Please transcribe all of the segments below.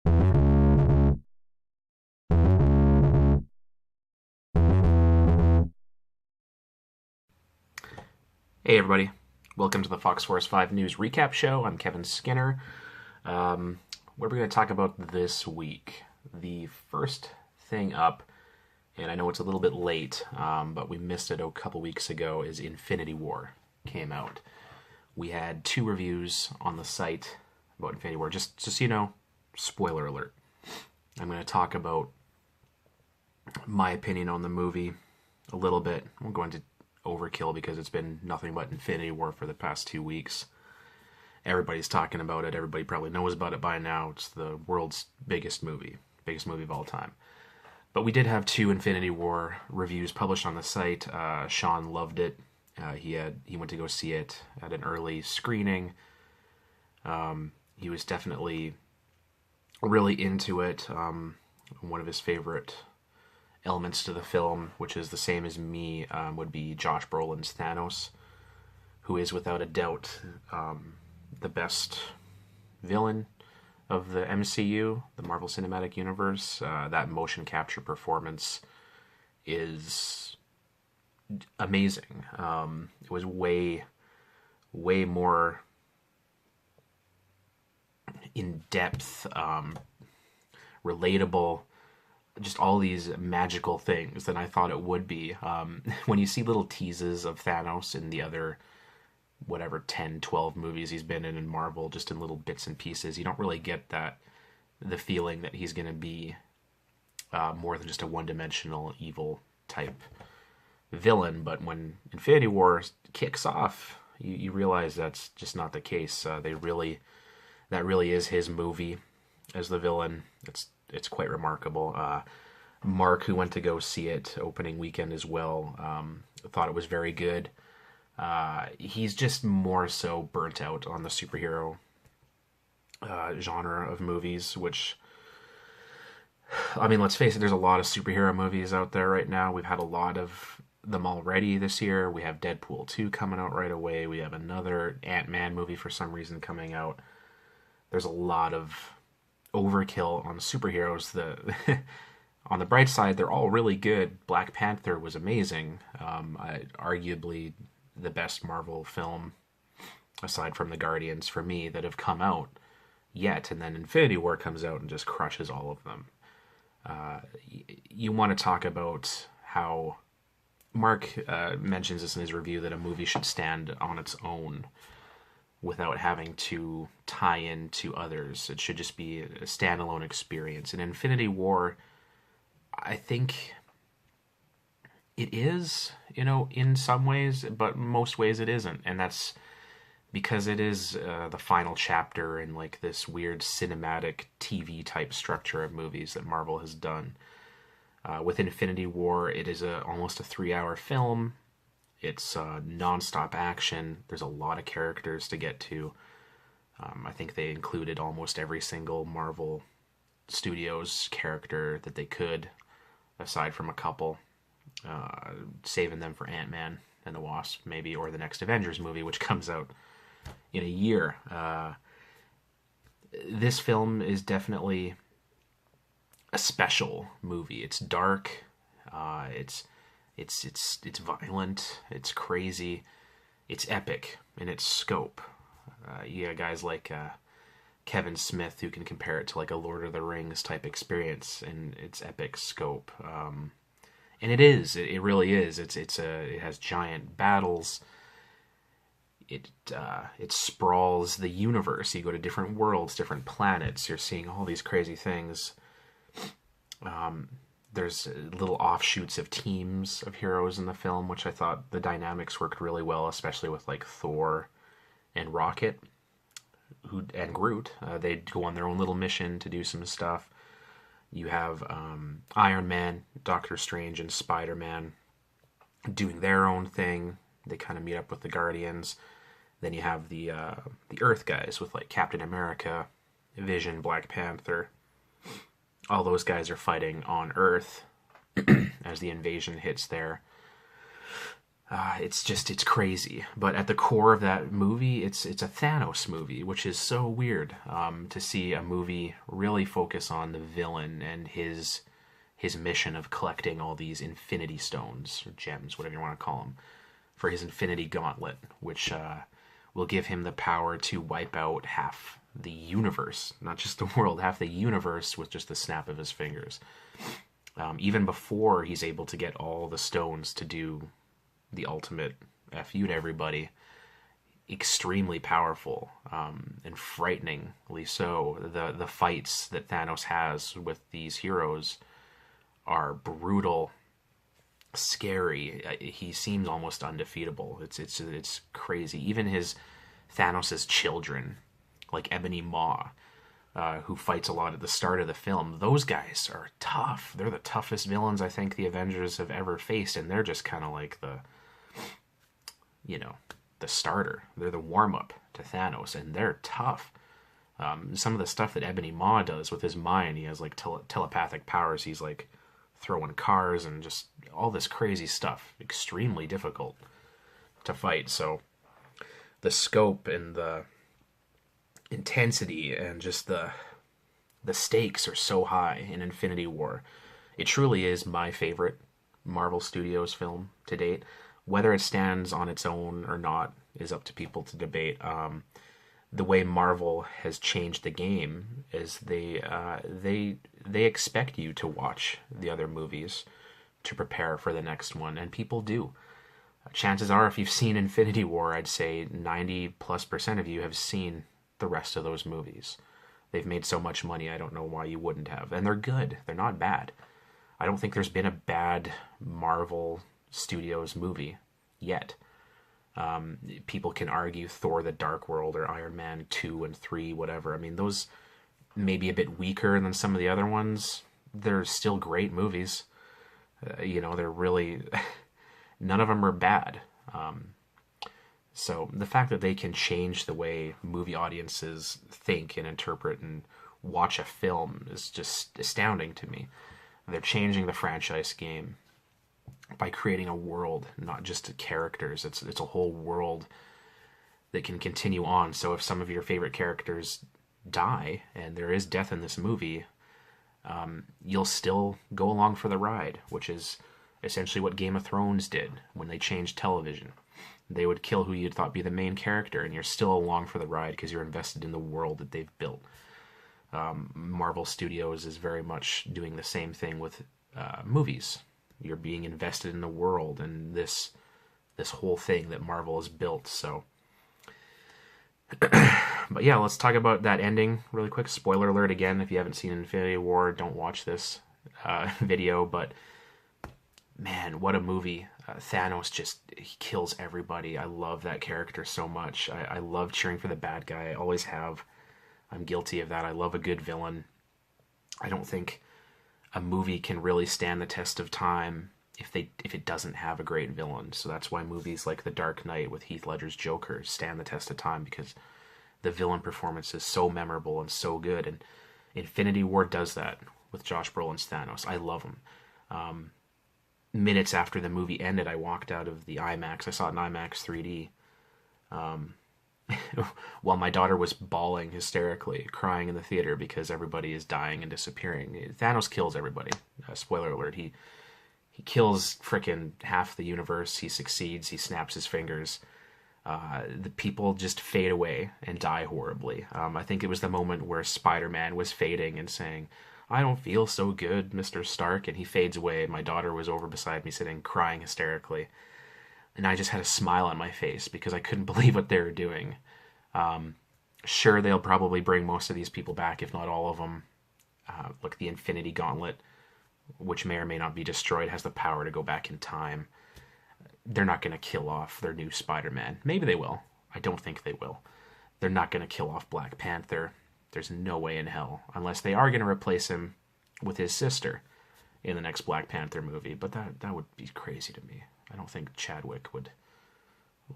Hey everybody, welcome to the Fox Force 5 News Recap Show. I'm Kevin Skinner. What are we going to talk about this week? The first thing up, and I know it's a little bit late, but we missed it a couple weeks ago, is Infinity War came out. We had 2 reviews on the site about Infinity War. Just so you know, spoiler alert. I'm going to talk about my opinion on the movie a little bit. I'm going to overkill because it's been nothing but Infinity War for the past 2 weeks. Everybody's talking about it. Everybody probably knows about it by now. It's the world's biggest movie of all time. But we did have 2 Infinity War reviews published on the site. Sean loved it. He went to go see it at an early screening. He was definitely really into it. One of his favorite elements to the film, which is the same as me, would be Josh Brolin's Thanos, who is without a doubt the best villain of the MCU, the Marvel Cinematic Universe. That motion capture performance is amazing. It was way more in depth, relatable, just all these magical things than I thought it would be. When you see little teases of Thanos in the other, 10, 12 movies he's been in Marvel, just in little bits and pieces, you don't really get the feeling that he's going to be more than just a one-dimensional evil type villain. But when Infinity War kicks off, you realize that's just not the case. That really is his movie as the villain. It's quite remarkable. Mark, who went to go see it opening weekend as well, thought it was very good. He's just more so burnt out on the superhero genre of movies, which, I mean, let's face it, there's a lot of superhero movies out there right now. We've had a lot of them already this year. We have Deadpool 2 coming out right away. We have another Ant-Man movie for some reason coming out. There's a lot of overkill on superheroes. On the bright side, they're all really good. Black Panther was amazing. Arguably the best Marvel film, aside from the Guardians, for me, that have come out yet. And then Infinity War comes out and just crushes all of them. You want to talk about how Mark mentions this in his review, that a movie should stand on its own without having to tie into others. It should just be a standalone experience. In Infinity War, I think it is, in some ways, but most ways it isn't. And that's because it is the final chapter in like this weird cinematic TV type structure of movies that Marvel has done. With Infinity War, it is almost a 3-hour film. It's non-stop action. There's a lot of characters to get to. I think they included almost every single Marvel Studios character that they could, aside from a couple, saving them for Ant-Man and the Wasp, maybe, or the next Avengers movie, which comes out in a year. This film is definitely a special movie. It's dark. It's violent, it's crazy, it's epic in its scope. You got guys like Kevin Smith who can compare it to like a Lord of the Rings type experience in its epic scope. And it really is. It has giant battles. It sprawls the universe. You go to different worlds, different planets. You're seeing all these crazy things. There's little offshoots of teams of heroes in the film, which I thought the dynamics worked really well, especially with like Thor and Rocket and Groot. They'd go on their own little mission to do some stuff. You have Iron Man, Doctor Strange, and Spider-Man doing their own thing. They kind of meet up with the Guardians. Then you have the Earth guys with like Captain America, Vision, Black Panther. All those guys are fighting on Earth as the invasion hits there. It's crazy. But at the core of that movie, it's a Thanos movie, which is so weird to see a movie really focus on the villain and his mission of collecting all these Infinity Stones, or gems, whatever you want to call them, for his Infinity Gauntlet, which will give him the power to wipe out half the universe, not just the world, half the universe with just the snap of his fingers. Even before he's able to get all the stones to do the ultimate FU to everybody, extremely powerful, and frighteningly so. The fights that Thanos has with these heroes are brutal, scary. He seems almost undefeatable. It's crazy. Even Thanos' children, like Ebony Maw, who fights a lot at the start of the film, those guys are tough. They're the toughest villains I think the Avengers have ever faced, and they're just kind of like the starter. They're the warm-up to Thanos, and they're tough. Some of the stuff that Ebony Maw does with his mind, he has like telepathic powers. He's like throwing cars and just all this crazy stuff. Extremely difficult to fight. So the scope and the intensity and just the stakes are so high in Infinity War. It truly is my favorite Marvel Studios film to date. Whether it stands on its own or not is up to people to debate. The way Marvel has changed the game is they expect you to watch the other movies to prepare for the next one, and people do. Chances are, if you've seen Infinity War, I'd say 90+% of you have seen the rest of those movies. They've made so much money, I don't know why you wouldn't have. And they're good. They're not bad. I don't think there's been a bad Marvel Studios movie yet. People can argue Thor the Dark World or Iron Man 2 and 3, whatever. I mean, those may be a bit weaker than some of the other ones. They're still great movies. They're really... none of them are bad. So the fact that they can change the way movie audiences think and interpret and watch a film is just astounding to me. They're changing the franchise game by creating a world, not just characters. It's a whole world that can continue on. So if some of your favorite characters die, and there is death in this movie, you'll still go along for the ride, which is essentially what Game of Thrones did when they changed television. They would kill who you thought be the main character, and you're still along for the ride because you're invested in the world that they've built. Marvel Studios is very much doing the same thing with movies. You're being invested in the world and this whole thing that Marvel has built. So, but yeah, let's talk about that ending really quick. Spoiler alert again: if you haven't seen Infinity War, don't watch this video. But man, what a movie! Thanos he kills everybody. I love that character so much. I love cheering for the bad guy. I always have. I'm guilty of that. I love a good villain. I don't think a movie can really stand the test of time if it doesn't have a great villain. So that's why movies like The Dark Knight with Heath Ledger's Joker stand the test of time, because the villain performance is so memorable and so good. And Infinity War does that with Josh Brolin's Thanos. I love him. Minutes after the movie ended, I walked out of the IMAX. I saw it in IMAX 3D. While my daughter was bawling hysterically, crying in the theater because everybody is dying and disappearing. Thanos kills everybody. Spoiler alert, he kills frickin' half the universe. He succeeds, he snaps his fingers. The people just fade away and die horribly. I think it was the moment where Spider-Man was fading and saying, "I don't feel so good, Mr. Stark," and he fades away, and my daughter was over beside me sitting, crying hysterically. And I just had a smile on my face because I couldn't believe what they were doing. Sure, they'll probably bring most of these people back, if not all of them. Look, the Infinity Gauntlet, which may or may not be destroyed, has the power to go back in time. They're not going to kill off their new Spider-Man. Maybe they will. I don't think they will. They're not going to kill off Black Panther. There's no way in hell. Unless they are going to replace him with his sister in the next Black Panther movie. But that would be crazy to me. I don't think Chadwick would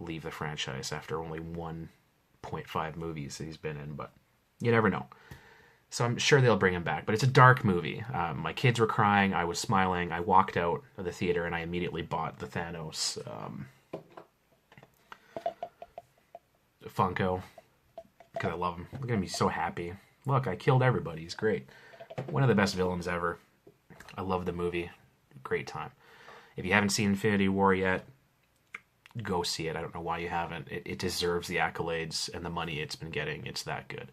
leave the franchise after only 1.5 movies that he's been in, but you never know. So I'm sure they'll bring him back, but it's a dark movie. My kids were crying, I was smiling, I walked out of the theater, and I immediately bought the Thanos Funko, because I love him. Look at him, he's so happy. Look, I killed everybody. He's great. One of the best villains ever. I love the movie. Great time. If you haven't seen Infinity War yet, go see it. I don't know why you haven't. It deserves the accolades and the money it's been getting. It's that good.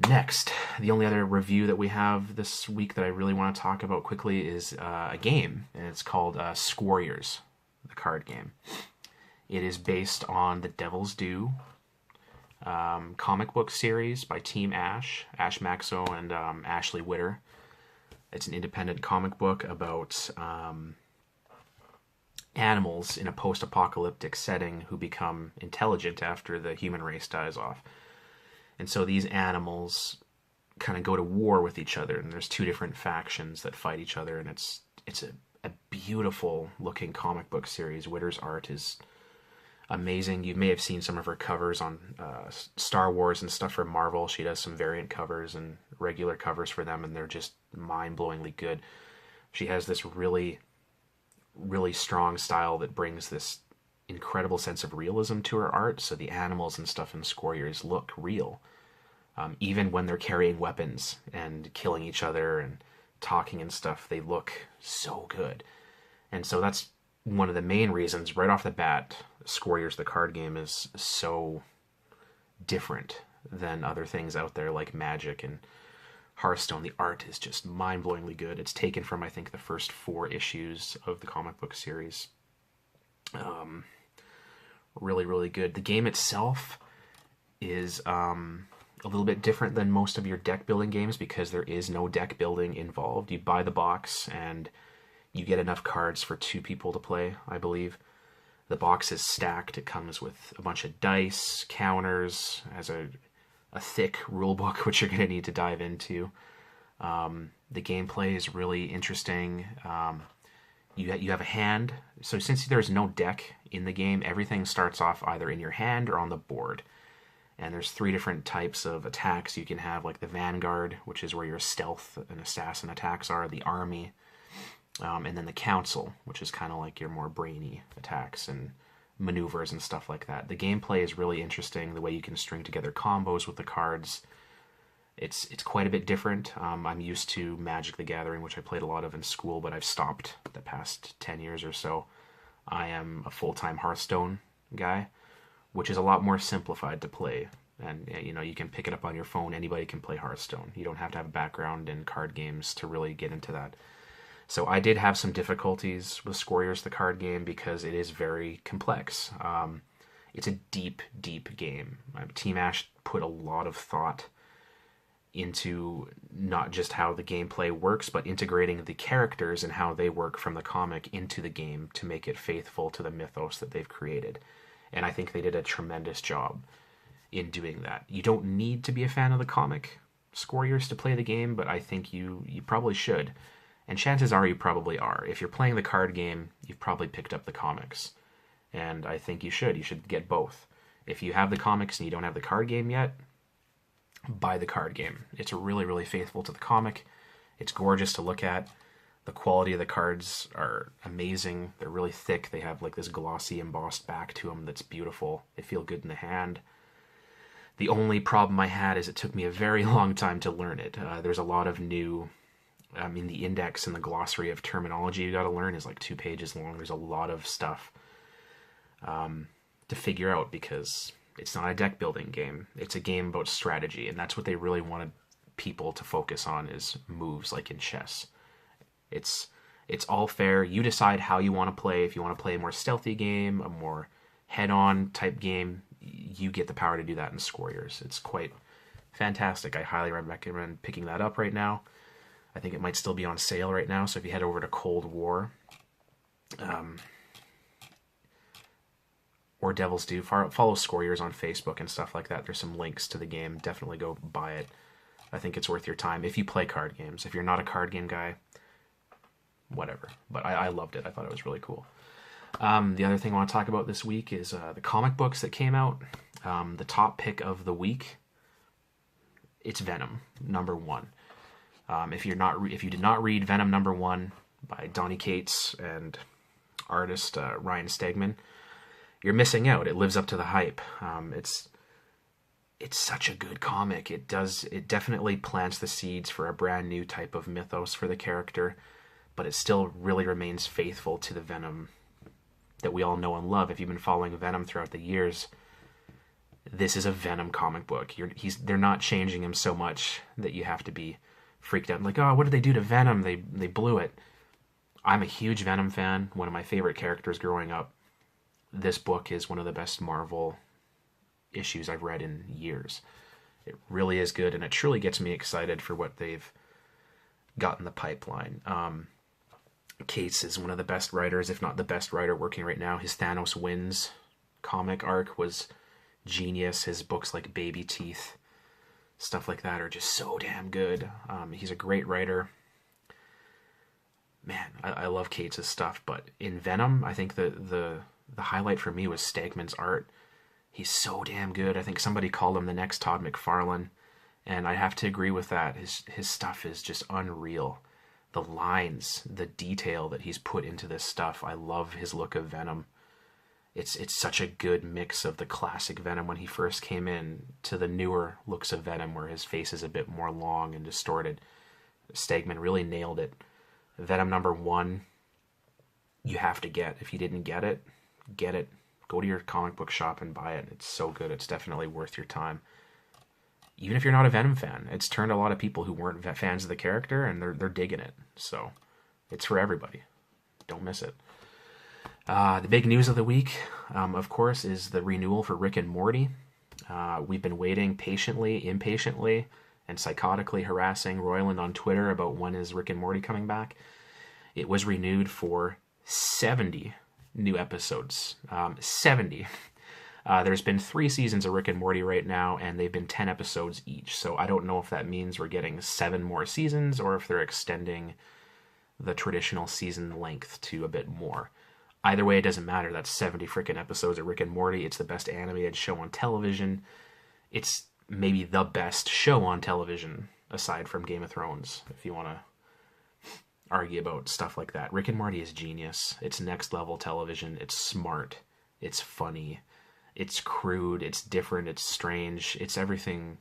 Next, the only other review that we have this week that I really want to talk about quickly is a game, and it's called Squarriors The Card Game. It is based on the Devil's Due comic book series by Team Ash Maxo, and Ashley Witter. It's an independent comic book about animals in a post-apocalyptic setting who become intelligent after the human race dies off. And so these animals kind of go to war with each other, and there's two different factions that fight each other, and it's a beautiful looking comic book series. Witter's art is amazing. You may have seen some of her covers on Star Wars and stuff for Marvel. She does some variant covers and regular covers for them, and they're just mind-blowingly good. She has this really, really strong style that brings this incredible sense of realism to her art. So the animals and stuff in Squarriors look real. Even when they're carrying weapons and killing each other and talking and stuff, they look so good. And so that's one of the main reasons, right off the bat, Squarriors the Card Game is so different than other things out there like Magic and Hearthstone. The art is just mind-blowingly good. It's taken from, I think, the first 4 issues of the comic book series. Really, really good. The game itself is a little bit different than most of your deck building games because there is no deck building involved. You buy the box and you get enough cards for 2 people to play, I believe. The box is stacked. It comes with a bunch of dice, counters, has a thick rule book, which you're going to need to dive into. The gameplay is really interesting. You have a hand. So since there's no deck in the game, everything starts off either in your hand or on the board. And there's 3 different types of attacks you can have, like the Vanguard, which is where your stealth and assassin attacks are, the Army, and then the Council, which is kind of like your more brainy attacks and maneuvers and stuff like that. The gameplay is really interesting, the way you can string together combos with the cards. It's quite a bit different. I'm used to Magic the Gathering, which I played a lot of in school, but I've stopped the past 10 years or so. I am a full-time Hearthstone guy, which is a lot more simplified to play. And, you know, you can pick it up on your phone. Anybody can play Hearthstone. You don't have to have a background in card games to really get into that. So I did have some difficulties with Squarriors the Card Game because it is very complex. It's a deep, deep game. Team Ash put a lot of thought into not just how the gameplay works, but integrating the characters and how they work from the comic into the game to make it faithful to the mythos that they've created. And I think they did a tremendous job in doing that. You don't need to be a fan of the comic Squarriors to play the game, but I think you probably should. And chances are you probably are. If you're playing the card game, you've probably picked up the comics. And I think you should. You should get both. If you have the comics and you don't have the card game yet, buy the card game. It's really, really faithful to the comic. It's gorgeous to look at. The quality of the cards are amazing. They're really thick. They have like this glossy embossed back to them that's beautiful. They feel good in the hand. The only problem I had is it took me a very long time to learn it. There's a lot of new... the index and the glossary of terminology you got to learn is like 2 pages long. There's a lot of stuff to figure out because it's not a deck building game. It's a game about strategy, and that's what they really wanted people to focus on is moves like in chess. It's all fair. You decide how you want to play. If you want to play a more stealthy game, a more head-on type game, you get the power to do that in Squarriors. It's quite fantastic. I highly recommend picking that up right now. I think it might still be on sale right now, so if you head over to Cold War or Devil's Due, follow Squarriors on Facebook and stuff like that. There's some links to the game. Definitely go buy it. I think it's worth your time if you play card games. If you're not a card game guy, whatever. But I loved it. I thought it was really cool. The other thing I want to talk about this week is the comic books that came out. The top pick of the week, it's Venom, #1. If you did not read Venom #1 by Donny Cates and artist Ryan Stegman, you're missing out. It lives up to the hype. It's such a good comic. It definitely plants the seeds for a brand new type of mythos for the character, but it still really remains faithful to the Venom that we all know and love. If you've been following Venom throughout the years, this is a Venom comic book. They're not changing him so much that you have to be freaked out. Like, oh, what did they do to Venom? They blew it. I'm a huge Venom fan. One of my favorite characters growing up. This book is one of the best Marvel issues I've read in years. It really is good, and it truly gets me excited for what they've got in the pipeline. Cates is one of the best writers, if not the best writer working right now. His Thanos Wins comic arc was genius. His books like Baby Teeth, stuff like that, are just so damn good. He's a great writer. Man, I love Cates' stuff, but in Venom, I think the highlight for me was Stegman's art. He's so damn good. I think somebody called him the next Todd McFarlane, and I have to agree with that. His stuff is just unreal. The lines, the detail that he's put into this stuff. I love his look of Venom. It's such a good mix of the classic Venom when he first came in to the newer looks of Venom where his face is a bit more long and distorted. Stegman really nailed it. Venom #1, you have to get. If you didn't get it, get it. Go to your comic book shop and buy it. It's so good. It's definitely worth your time. Even if you're not a Venom fan, it's turned a lot of people who weren't fans of the character, and they're digging it. So it's for everybody. Don't miss it. The big news of the week, of course, is the renewal for Rick and Morty. We've been waiting patiently, impatiently, and psychotically harassing Royland on Twitter about when is Rick and Morty coming back. It was renewed for 70 new episodes. 70. There's been 3 seasons of Rick and Morty right now, and they've been 10 episodes each. So I don't know if that means we're getting 7 more seasons, or if they're extending the traditional season length to a bit more. Either way, it doesn't matter. That's 70 freaking episodes of Rick and Morty. It's the best animated show on television. It's maybe the best show on television, aside from Game of Thrones, if you want to argue about stuff like that. Rick and Morty is genius. It's next level television. It's smart. It's funny. It's crude. It's different. It's strange. It's everything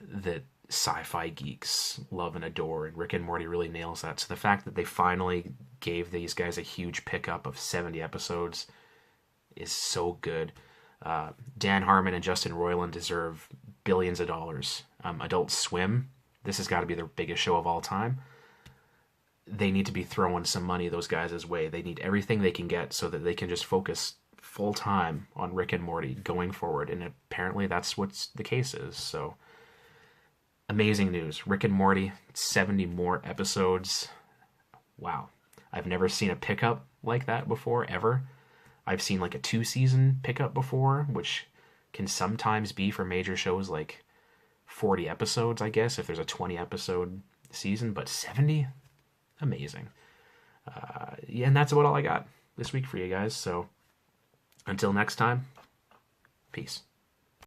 that sci-fi geeks love and adore, and Rick and Morty really nails that. So the fact that they finally gave these guys a huge pickup of 70 episodes is so good. Dan Harmon and Justin Roiland deserve billions of dollars. Adult Swim, this has got to be their biggest show of all time. They need to be throwing some money those guys' way. They need everything they can get so that they can just focus full time on Rick and Morty going forward, and apparently that's what the case is. So amazing news. Rick and Morty, 70 more episodes. Wow. I've never seen a pickup like that before, ever. I've seen like a 2-season pickup before, which can sometimes be for major shows like 40 episodes, I guess, if there's a 20-episode season, but 70? Amazing. Yeah, and that's about all I got this week for you guys. So until next time, peace.